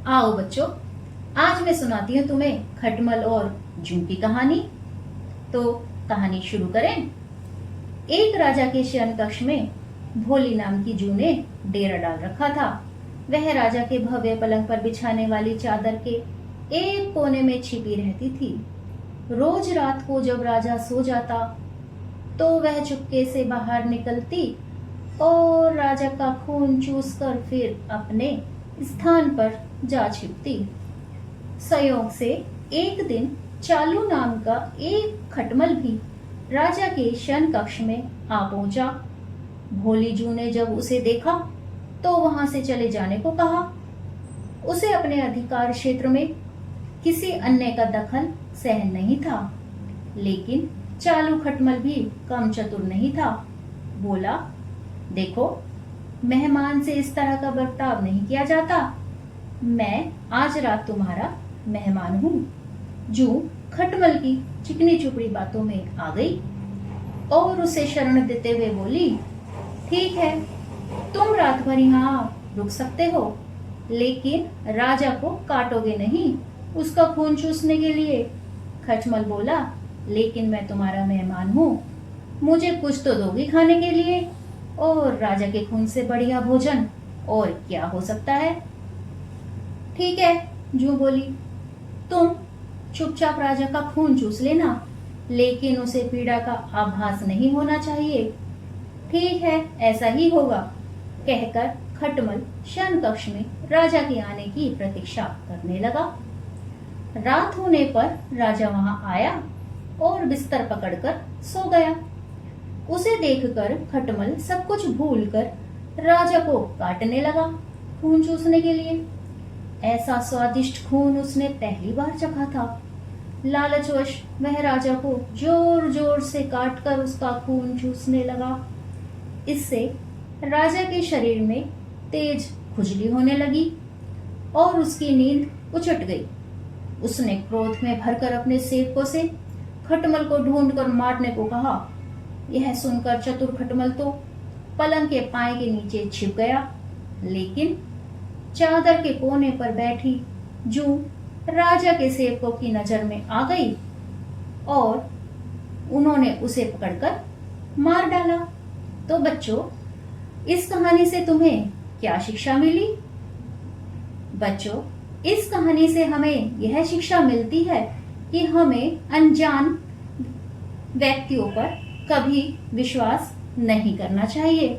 आओ बच्चों, आज मैं सुनाती हूँ तुम्हें खटमल और जू की कहानी। तो कहानी शुरू करें। एक राजा के शयन कक्ष में भोली नाम की जू ने डेरा डाल रखा था। वह राजा के भव्य पलंग पर बिछाने वाली चादर के एक कोने में छिपी रहती थी। रोज रात को जब राजा सो जाता तो वह चुपके से बाहर निकलती और राजा का खून चूसकर फिर अपने स्थान पर जा छिपती। संयोग से एक दिन चालू नाम का एक खटमल भी राजा के शयन कक्ष में आ पहुंचा। भोली जू ने जब उसे देखा तो वहां से चले जाने को कहा। उसे अपने अधिकार क्षेत्र में किसी अन्य का दखल सहन नहीं था, लेकिन चालू खटमल भी कम चतुर नहीं था। बोला, देखो, मेहमान से इस तरह का बर्ताव नहीं किया जाता। मैं आज रात तुम्हारा मेहमान हूँ। जू खटमल की चिकनी चुपड़ी बातों में आ गई और उसे शरण देते हुए बोली, ठीक है, तुम रात भर यहाँ रुक सकते हो, लेकिन राजा को काटोगे नहीं उसका खून चूसने के लिए। खटमल बोला, लेकिन मैं तुम्हारा मेहमान हूँ, मुझे कुछ तो दोगी खाने के लिए, और राजा के खून से बढ़िया भोजन और क्या हो सकता है। ठीक है, जू बोली, तुम चुपचाप राजा का खून चूस लेना, लेकिन उसे पीड़ा का आभास नहीं होना चाहिए। ठीक है, ऐसा ही होगा, कहकर खटमल शयन कक्ष में राजा के आने की प्रतीक्षा करने लगा। रात होने पर राजा वहां आया और बिस्तर पकड़कर सो गया। उसे देखकर खटमल सब कुछ भूलकर राजा को काटने लगा खून चूसने के लिए। ऐसा स्वादिष्ट खून उसने पहली बार चखा था। लालचवश वह राजा को जोर जोर से काटकर उसका खून चूसने लगा। इससे राजा के शरीर में तेज खुजली होने लगी और उसकी नींद उचट गई। उसने क्रोध में भरकर अपने सेवकों से खटमल को ढूंढकर मारने को कहा। यह सुनकर चतुर खटमल तो पलंग के पाए के नीचे छिप गया, लेकिन चादर के कोने पर बैठी जू राजा के सेवकों की नजर में आ गई और उन्होंने उसे पकड़कर मार डाला। तो बच्चों, इस कहानी से तुम्हें क्या शिक्षा मिली? बच्चों, इस कहानी से हमें यह शिक्षा मिलती है कि हमें अनजान व्यक्तियों पर कभी विश्वास नहीं करना चाहिए।